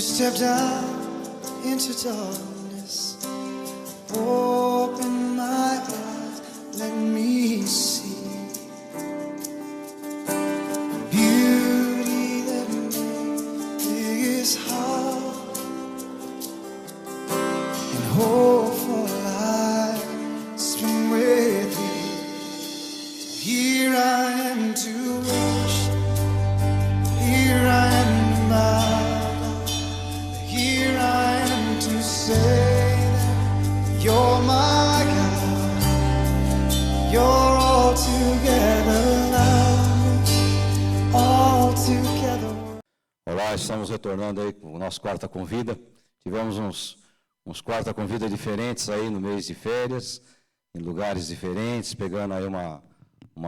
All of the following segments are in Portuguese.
stepped out into darkness, open my eyes, let me see beauty that made this heart and hope for life spring with thee. So here I am to worship, here I am to bow. Here I am to say that you're my God, you're altogether lovely, altogether. Olá, estamos retornando aí com o nosso Quarta Convida. Tivemos uns Quarta Convida diferentes aí no mês de férias, em lugares diferentes, pegando aí uma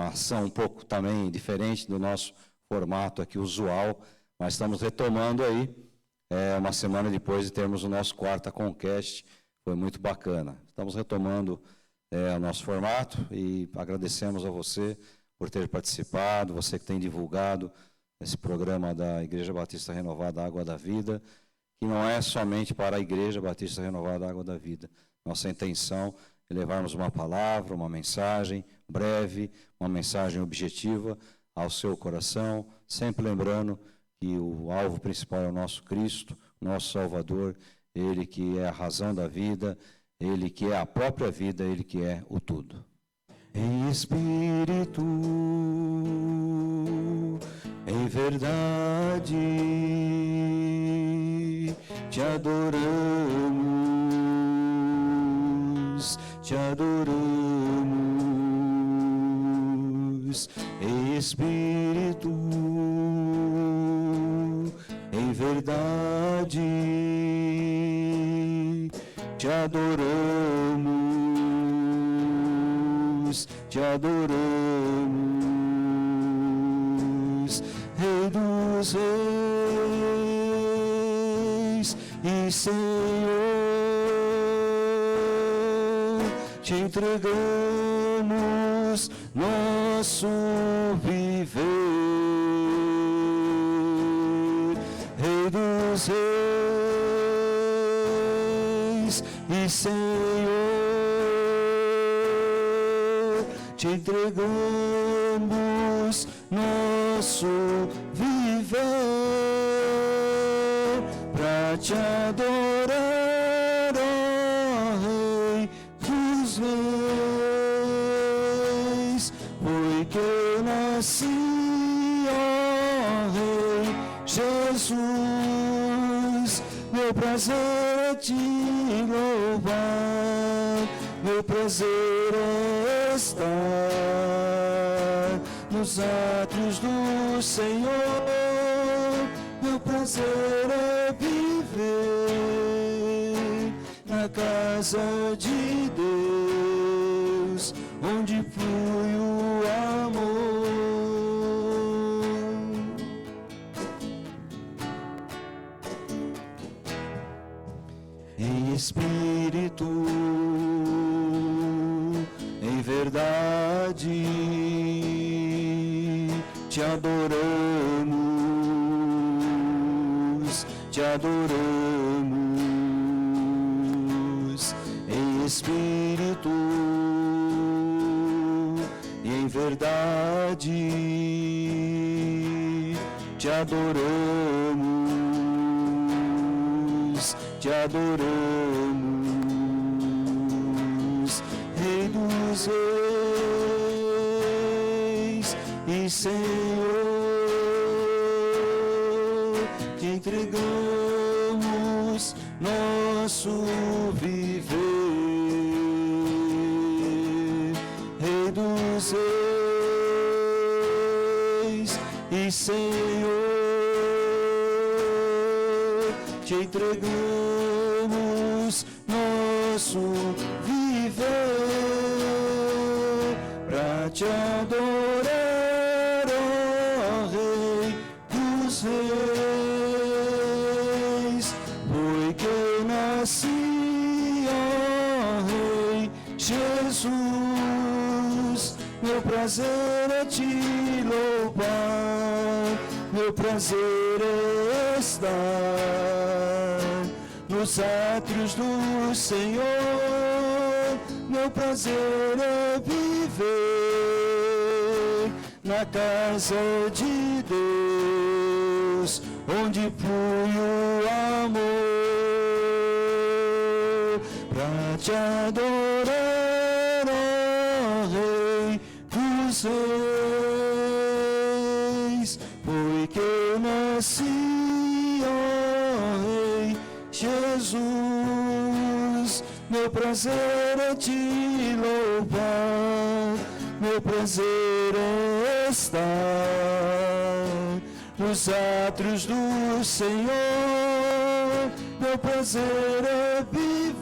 ação um pouco também diferente do nosso formato aqui usual, mas estamos retomando aí. Uma semana depois de termos o nosso Quarta Conquest, foi muito bacana. Estamos retomando o nosso formato e agradecemos a você por ter participado, você que tem divulgado esse programa da Igreja Batista Renovada Água da Vida, que não é somente para a Igreja Batista Renovada Água da Vida. Nossa intenção é levarmos uma palavra, uma mensagem breve, uma mensagem objetiva ao seu coração, sempre lembrando que o alvo principal é o nosso Cristo, nosso Salvador, Ele que é a razão da vida, Ele que é a própria vida, Ele que é o tudo. Em espírito, em verdade, te adoramos, te adoramos. Em espírito, em verdade, te adoramos, te adoramos, Rei dos Reis e Senhor, te entregamos nosso viver. Rei dos Reis e Senhor, te entregamos nosso viver para te adorar, ó Rei dos Reis. Foi que eu nasci, ó Rei Jesus. Meu prazer é te louvar, meu prazer é estar nos átrios do Senhor. Meu prazer é viver na casa de Deus, onde flui o amor. Em espírito, em verdade, te adoramos, te adoramos. Em espírito e em verdade, te adoramos, te adoramos, Rei dos Reis e Senhor, te entregamos nosso viver. Rei dos Reis e Senhor, te entregamos nosso viver para te adorar, ó Rei dos Reis. Foi que eu nasci, ó Rei Jesus. Meu prazer prazer é te louvar, meu prazer é estar nos átrios do Senhor, meu prazer é viver na casa de Deus, onde flui o amor, pra te adorar, ó Rei dos Reis, foi que eu nasci, ó Rei Jesus. Meu prazer é te louvar, meu prazer é estar nos átrios do Senhor, meu prazer é viver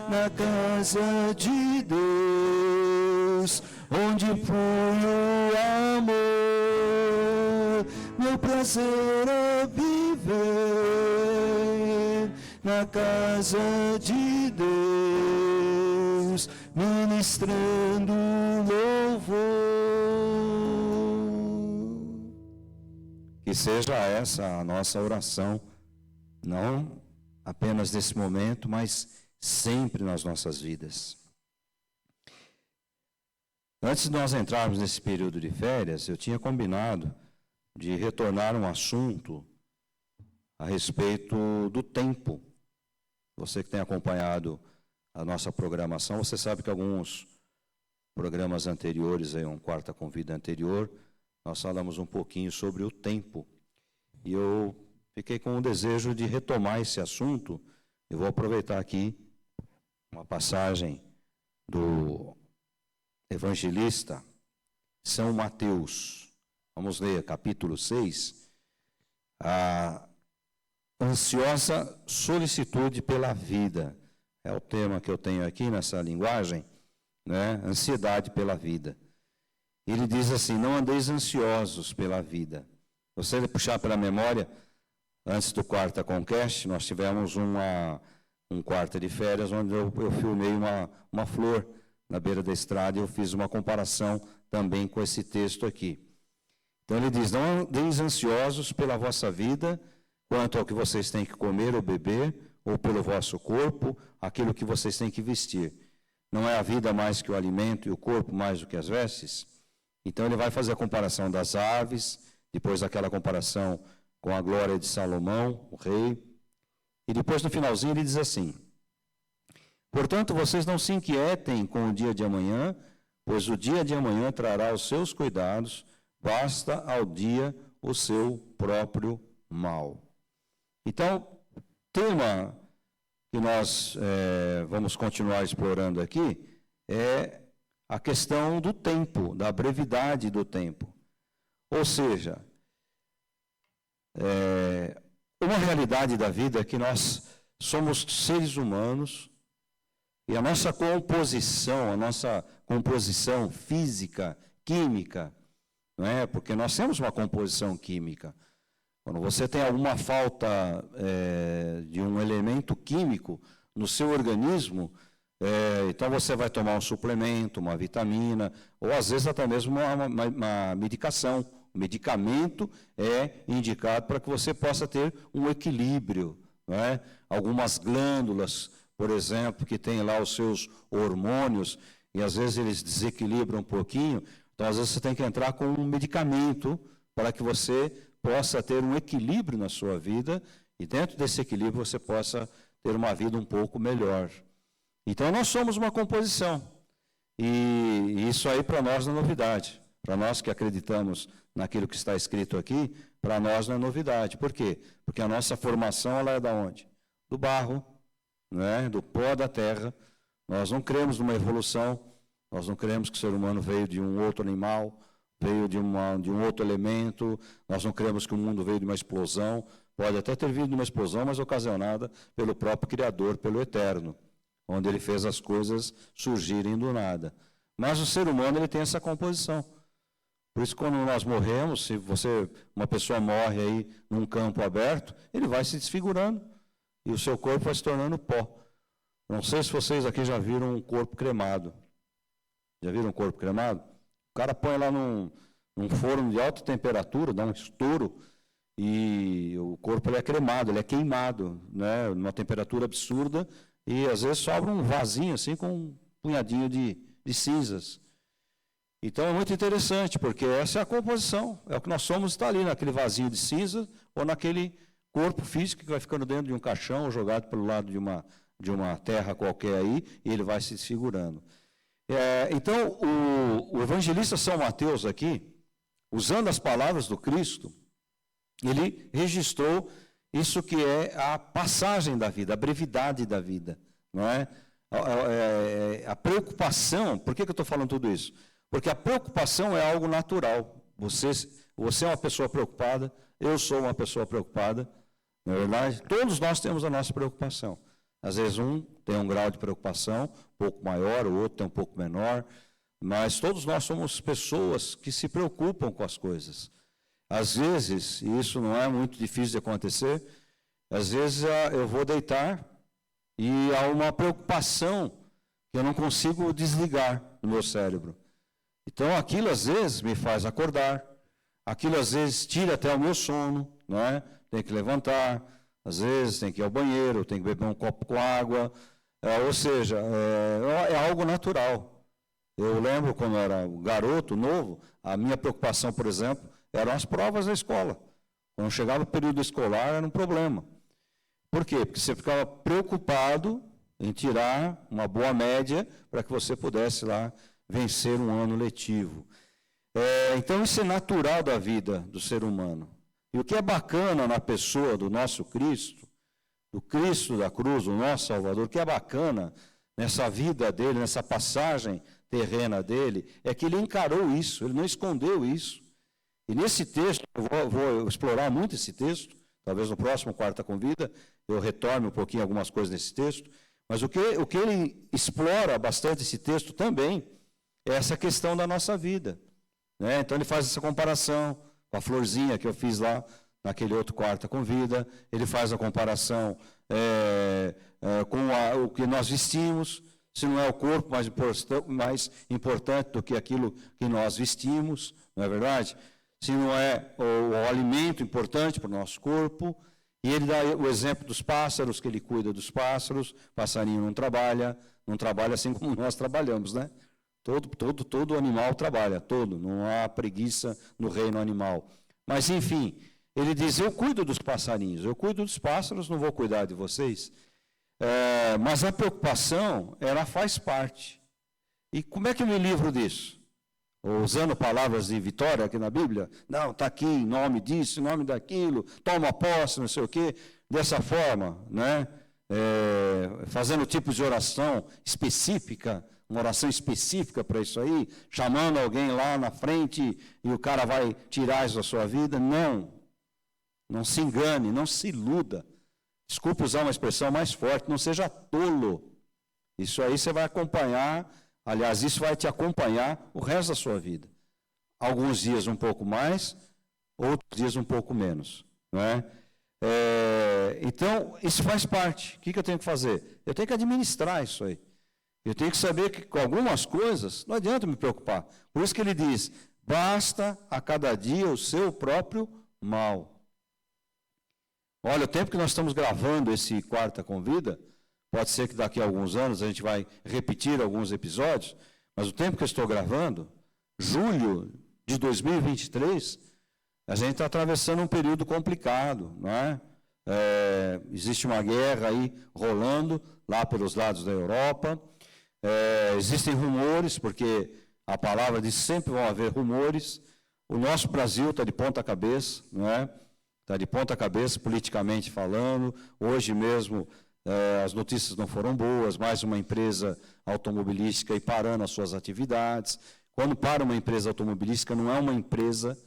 na casa de Deus, onde flui o amor, meu prazer é viver na casa de Deus, ministrando louvor. Que seja essa a nossa oração, não apenas nesse momento, mas sempre nas nossas vidas. Antes de nós entrarmos nesse período de férias, eu tinha combinado de retornar um assunto a respeito do tempo. Você que tem acompanhado a nossa programação, você sabe que alguns programas anteriores, aí, um Quarta Convida anterior, nós falamos um pouquinho sobre o tempo. E eu fiquei com o desejo de retomar esse assunto. Eu vou aproveitar aqui uma passagem do evangelista São Mateus. Vamos ler capítulo 6. A ansiosa solicitude pela vida. É o tema que eu tenho aqui nessa linguagem, né? Ansiedade pela vida. Ele diz assim: não andeis ansiosos pela vida. Você puxar pela memória, antes do Quarta Conquest, nós tivemos um quarto de férias, onde eu filmei uma flor na beira da estrada, e eu fiz uma comparação também com esse texto aqui. Então ele diz: não andeis ansiosos pela vossa vida, quanto ao que vocês têm que comer ou beber, ou pelo vosso corpo, aquilo que vocês têm que vestir. Não é a vida mais que o alimento e o corpo mais do que as vestes? Então ele vai fazer a comparação das aves, depois aquela comparação com a glória de Salomão, o rei. E depois no finalzinho ele diz assim: portanto vocês não se inquietem com o dia de amanhã, pois o dia de amanhã trará os seus cuidados, basta ao dia o seu próprio mal. Então, o tema que nós vamos continuar explorando aqui é a questão do tempo, da brevidade do tempo. Ou seja, uma realidade da vida é que nós somos seres humanos e a nossa composição física, química, não é? Porque nós temos uma composição química. Quando você tem alguma falta de um elemento químico no seu organismo, então você vai tomar um suplemento, uma vitamina, ou às vezes até mesmo uma medicação. O medicamento é indicado para que você possa ter um equilíbrio, não é? Algumas glândulas, por exemplo, que têm lá os seus hormônios, e às vezes eles desequilibram um pouquinho, então às vezes você tem que entrar com um medicamento para que você possa ter um equilíbrio na sua vida, e dentro desse equilíbrio você possa ter uma vida um pouco melhor. Então nós somos uma composição, e isso aí para nós não é novidade. Para nós que acreditamos naquilo que está escrito aqui, para nós não é novidade. Por quê? Porque a nossa formação ela é da onde? Do barro, né? Do pó da terra. Nós não cremos numa evolução, nós não cremos que o ser humano veio de um outro animal, veio de um outro elemento, nós não cremos que o mundo veio de uma explosão. Pode até ter vindo de uma explosão, mas ocasionada pelo próprio Criador, pelo Eterno, onde ele fez as coisas surgirem do nada. Mas o ser humano ele tem essa composição. Por isso, quando nós morremos, se uma pessoa morre aí num campo aberto, ele vai se desfigurando e o seu corpo vai se tornando pó. Não sei se vocês aqui já viram um corpo cremado. Já viram um corpo cremado? O cara põe lá num forno de alta temperatura, dá um estouro, e o corpo ele é cremado, ele é queimado, né, numa temperatura absurda, e às vezes sobra um vasinho assim com um punhadinho de cinzas. Então é muito interessante, porque essa é a composição, é o que nós somos, está ali naquele vasinho de cinza, ou naquele corpo físico que vai ficando dentro de um caixão, ou jogado pelo lado de uma terra qualquer aí, e ele vai se desfigurando. Então, o evangelista São Mateus aqui, usando as palavras do Cristo, ele registrou isso que é a passagem da vida, a brevidade da vida, não é? A preocupação. Por que eu estou falando tudo isso? Porque a preocupação é algo natural. Você é uma pessoa preocupada, eu sou uma pessoa preocupada, não é verdade? Todos nós temos a nossa preocupação. Às vezes um tem um grau de preocupação um pouco maior, o outro tem um pouco menor, mas todos nós somos pessoas que se preocupam com as coisas. Às vezes, e isso não é muito difícil de acontecer, às vezes eu vou deitar e há uma preocupação que eu não consigo desligar no meu cérebro. Então, aquilo às vezes me faz acordar, aquilo às vezes tira até o meu sono, não é? Tem que levantar, às vezes tem que ir ao banheiro, tem que beber um copo com água, ou seja, é algo natural. Eu lembro quando eu era um garoto, novo, a minha preocupação, por exemplo, eram as provas da escola. Quando chegava o período escolar, era um problema. Por quê? Porque você ficava preocupado em tirar uma boa média para que você pudesse lá vencer um ano letivo. Então, isso é natural da vida do ser humano. E o que é bacana na pessoa do nosso Cristo, do Cristo da cruz, o nosso Salvador, o que é bacana nessa vida dele, nessa passagem terrena dele, é que ele encarou isso, ele não escondeu isso. E nesse texto, eu vou explorar muito esse texto, talvez no próximo Quarta Convida, eu retorne um pouquinho algumas coisas nesse texto, mas o que ele explora bastante esse texto também é essa questão da nossa vida, né? Então ele faz essa comparação com a florzinha que eu fiz lá naquele outro Quarta Convida, ele faz a comparação com o que nós vestimos, se não é o corpo mais importante do que aquilo que nós vestimos, não é verdade? Se não é o alimento importante para o nosso corpo. E ele dá o exemplo dos pássaros, que ele cuida dos pássaros. Passarinho não trabalha assim como nós trabalhamos, né? Todo animal trabalha, todo. Não há preguiça no reino animal. Mas, enfim, ele diz, eu cuido dos passarinhos, eu cuido dos pássaros, não vou cuidar de vocês. Mas a preocupação, ela faz parte. E como é que eu me livro disso? Usando palavras de Vitória aqui na Bíblia, não, está aqui em nome disso, em nome daquilo, toma posse, não sei o quê, dessa forma, né? Fazendo tipos de oração específica, uma oração específica para isso aí, chamando alguém lá na frente e o cara vai tirar isso da sua vida. Não se engane, não se iluda. Desculpe usar uma expressão mais forte, não seja tolo. Isso aí você vai acompanhar. Aliás, isso vai te acompanhar o resto da sua vida. Alguns dias um pouco mais, outros dias um pouco menos. Não é? Então, isso faz parte. O que eu tenho que fazer? Eu tenho que administrar isso aí. Eu tenho que saber que com algumas coisas não adianta me preocupar. Por isso que ele diz, basta a cada dia o seu próprio mal. Olha, o tempo que nós estamos gravando esse Quarta Convida, pode ser que daqui a alguns anos a gente vai repetir alguns episódios, mas o tempo que eu estou gravando, julho de 2023, a gente está atravessando um período complicado, não é? Existe uma guerra aí rolando lá pelos lados da Europa, existem rumores, porque a palavra diz sempre vão haver rumores. O nosso Brasil está de ponta cabeça, não é? Está de ponta cabeça politicamente falando. Hoje mesmo as notícias não foram boas, mais uma empresa automobilística aí parando as suas atividades. Quando para uma empresa automobilística, não é uma empresa,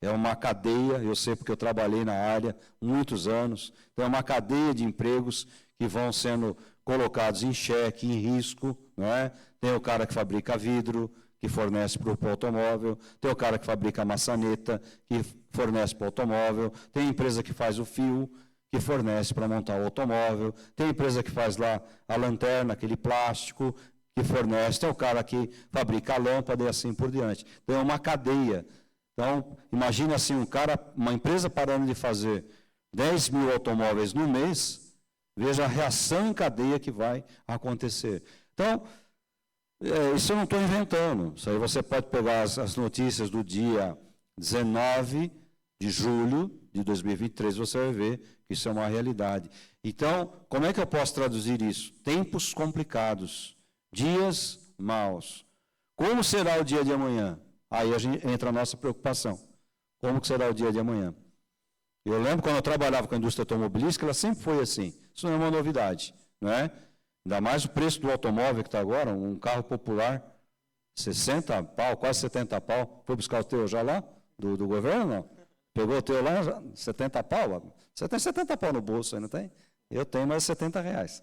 é uma cadeia. Eu sei porque eu trabalhei na área muitos anos. Então, é uma cadeia de empregos que vão sendo colocados em xeque, em risco, não é? Tem o cara que fabrica vidro, que fornece para o automóvel, tem o cara que fabrica maçaneta, que fornece para o automóvel, tem a empresa que faz o fio, que fornece para montar o automóvel, tem a empresa que faz lá a lanterna, aquele plástico, que fornece, tem o cara que fabrica a lâmpada e assim por diante. Então, é uma cadeia. Então, imagine assim, uma empresa parando de fazer 10 mil automóveis no mês, veja a reação em cadeia que vai acontecer. Então, isso eu não estou inventando. Isso aí você pode pegar as notícias do dia 19 de julho de 2023, você vai ver que isso é uma realidade. Então, como é que eu posso traduzir isso? Tempos complicados, dias maus. Como será o dia de amanhã? Aí entra a nossa preocupação. Como que será o dia de amanhã? Eu lembro quando eu trabalhava com a indústria automobilística, ela sempre foi assim. Isso não é uma novidade, não é? Ainda mais o preço do automóvel que está agora, um carro popular, 60 pau, quase 70 pau. Foi buscar o teu já lá, do governo, não? Pegou o teu lá, 70 pau? Você tem 70 pau no bolso aí, não tem? Eu tenho mais 70 reais.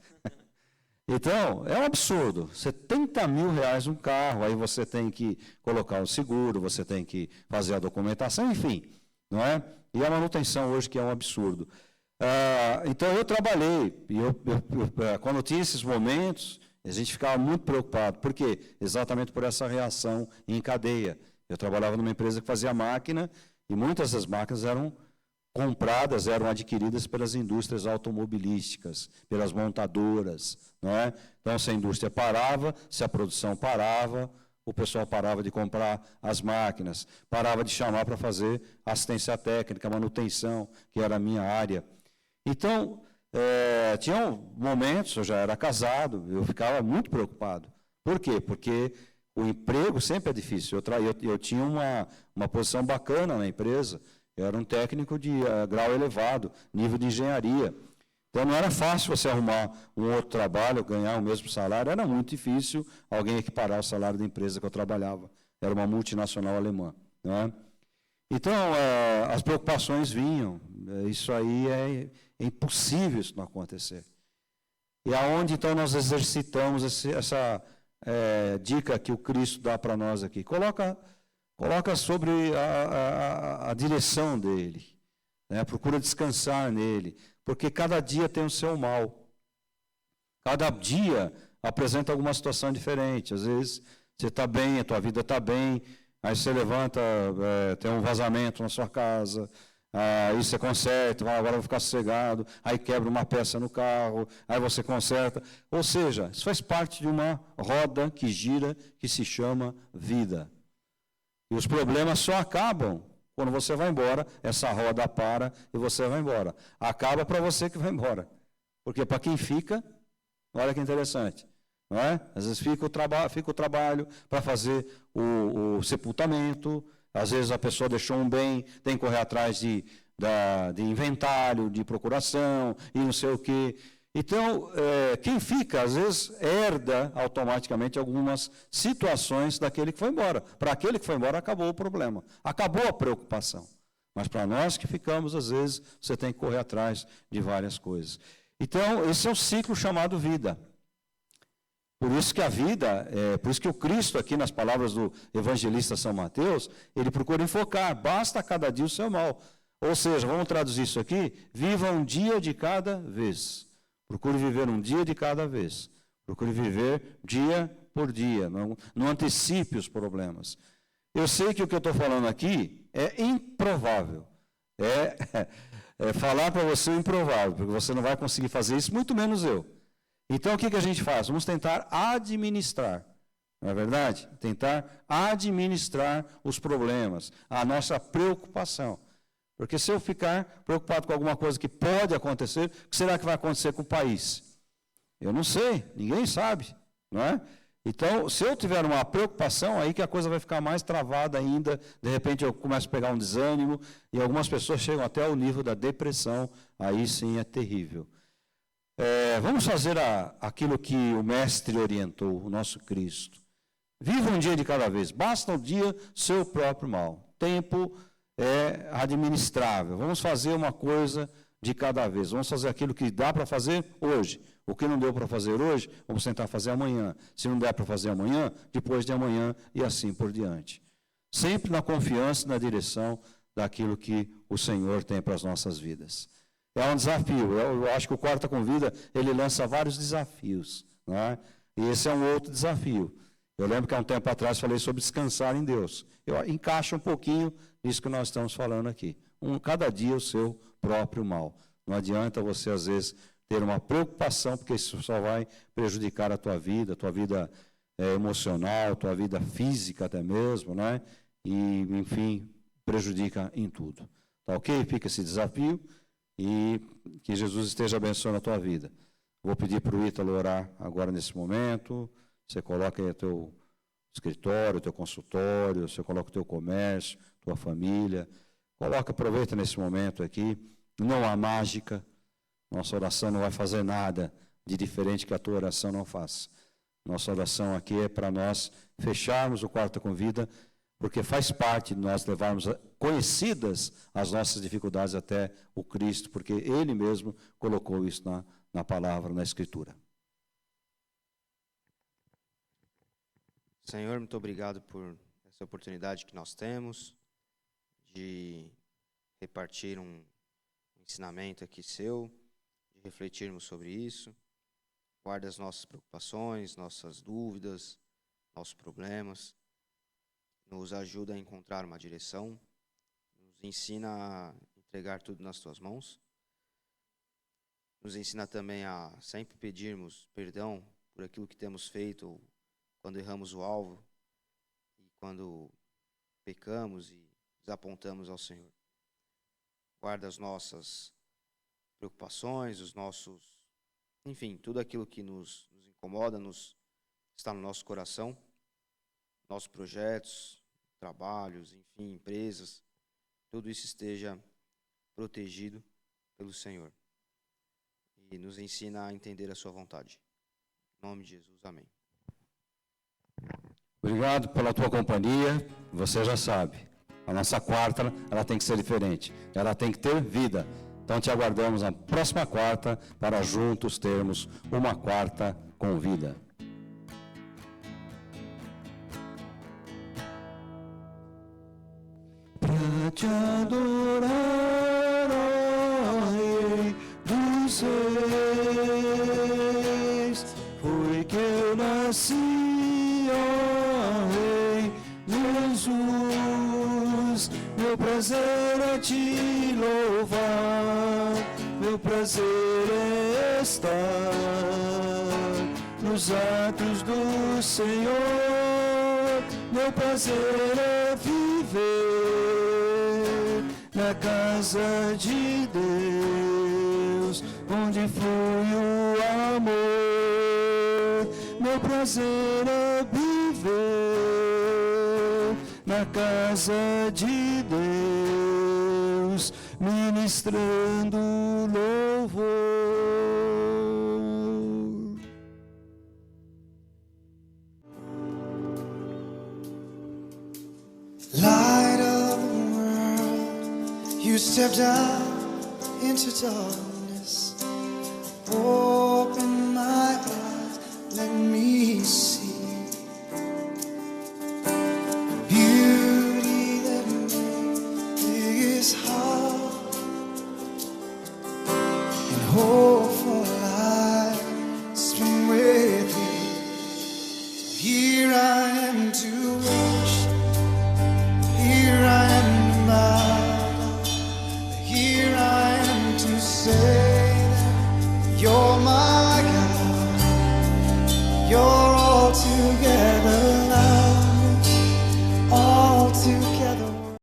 Então, é um absurdo. 70 mil reais um carro, aí você tem que colocar o seguro, você tem que fazer a documentação, enfim, não é? E a manutenção hoje que é um absurdo. Então, eu trabalhei, e quando tinha esses momentos, a gente ficava muito preocupado. Por quê? Exatamente por essa reação em cadeia. Eu trabalhava numa empresa que fazia máquina, e muitas das máquinas eram compradas, eram adquiridas pelas indústrias automobilísticas, pelas montadoras, não é? Então, se a indústria parava, se a produção parava, o pessoal parava de comprar as máquinas, parava de chamar para fazer assistência técnica, manutenção, que era a minha área. Então, tinham momentos, eu já era casado, eu ficava muito preocupado. Por quê? Porque o emprego sempre é difícil. Eu tinha uma posição bacana na empresa, eu era um técnico de grau elevado, nível de engenharia. Então, não era fácil você arrumar um outro trabalho, ganhar o mesmo salário, era muito difícil alguém equiparar o salário da empresa que eu trabalhava. Era uma multinacional alemã, né? Então, as preocupações vinham, isso aí é impossível isso não acontecer. E aonde, então, nós exercitamos essa dica que o Cristo dá para nós aqui? Coloca sobre a direção dele, né? Procura descansar nele, porque cada dia tem o seu mal. Cada dia apresenta alguma situação diferente. Às vezes você está bem, a tua vida está bem, aí você levanta, tem um vazamento na sua casa, aí você conserta, agora eu vou ficar sossegado, aí quebra uma peça no carro, aí você conserta. Ou seja, isso faz parte de uma roda que gira, que se chama vida. E os problemas só acabam quando você vai embora, essa roda para e você vai embora. Acaba para você que vai embora. Porque para quem fica, olha que interessante, não é? Às vezes fica o trabalho para fazer o sepultamento, às vezes a pessoa deixou um bem, tem que correr atrás de inventário, de procuração e não sei o quê. Então, quem fica, às vezes, herda automaticamente algumas situações daquele que foi embora. Para aquele que foi embora, acabou o problema, acabou a preocupação. Mas para nós que ficamos, às vezes, você tem que correr atrás de várias coisas. Então, esse é o ciclo chamado vida. Por isso que a vida, por isso que o Cristo, aqui nas palavras do evangelista São Mateus, ele procura enfocar, basta cada dia o seu mal. Ou seja, vamos traduzir isso aqui, viva um dia de cada vez. Procure viver um dia de cada vez. Procure viver dia por dia. Não antecipe os problemas. Eu sei que o que eu estou falando aqui é improvável. É falar para você o improvável, porque você não vai conseguir fazer isso, muito menos eu. Então, o que a gente faz? Vamos tentar administrar. Não é verdade? Tentar administrar os problemas, a nossa preocupação. Porque se eu ficar preocupado com alguma coisa que pode acontecer, o que será que vai acontecer com o país? Eu não sei, ninguém sabe, não é? Então, se eu tiver uma preocupação, aí que a coisa vai ficar mais travada ainda, de repente eu começo a pegar um desânimo, e algumas pessoas chegam até ao nível da depressão, aí sim é terrível. Vamos fazer aquilo que o Mestre orientou, o nosso Cristo. Viva um dia de cada vez, basta um dia seu próprio mal. Tempo é administrável. Vamos fazer uma coisa de cada vez. Vamos fazer aquilo que dá para fazer hoje. O que não deu para fazer hoje, vamos tentar fazer amanhã. Se não der para fazer amanhã, depois de amanhã e assim por diante. Sempre na confiança e na direção daquilo que o Senhor tem para as nossas vidas. É um desafio. Eu acho que o Quarta Convida, ele lança vários desafios, não é? E esse é um outro desafio. Eu lembro que há um tempo atrás falei sobre descansar em Deus. Eu encaixo um pouquinho nisso que nós estamos falando aqui. Cada dia o seu próprio mal. Não adianta você, às vezes, ter uma preocupação, porque isso só vai prejudicar a tua vida emocional, a tua vida física até mesmo, né? E, enfim, prejudica em tudo. Tá ok? Fica esse desafio e que Jesus esteja abençoando a tua vida. Vou pedir para o Ítalo orar agora nesse momento. Você coloca aí o teu escritório, o teu consultório, você coloca o teu comércio, tua família. Aproveita nesse momento aqui. Não há mágica. Nossa oração não vai fazer nada de diferente que a tua oração não faça. Nossa oração aqui é para nós fecharmos o Quarta com Vida, porque faz parte de nós levarmos conhecidas as nossas dificuldades até o Cristo, porque Ele mesmo colocou isso na palavra, na Escritura. Senhor, muito obrigado por essa oportunidade que nós temos de repartir um ensinamento aqui seu, de refletirmos sobre isso. Guarda as nossas preocupações, nossas dúvidas, nossos problemas. Nos ajuda a encontrar uma direção. Nos ensina a entregar tudo nas tuas mãos. Nos ensina também a sempre pedirmos perdão por aquilo que temos feito quando erramos o alvo e quando pecamos e desapontamos ao Senhor. Guarda as nossas preocupações, enfim, tudo aquilo que nos incomoda, está no nosso coração, nossos projetos, trabalhos, enfim, empresas, tudo isso esteja protegido pelo Senhor. E nos ensina a entender a sua vontade. Em nome de Jesus, amém. Obrigado pela tua companhia. Você já sabe, a nossa quarta, ela tem que ser diferente. Ela tem que ter vida. Então te aguardamos na próxima quarta para juntos termos uma quarta com vida. Pra te adorar, ó Rei dos Reis, foi que eu nasci, ó Rei Jesus. Meu prazer é te louvar, meu prazer é estar nos atos do Senhor. Meu prazer é viver na casa de Deus, onde flui o amor. Meu prazer é viver na casa de Deus, ministrando louvor. Light of the world, you stepped out into darkness. Oh,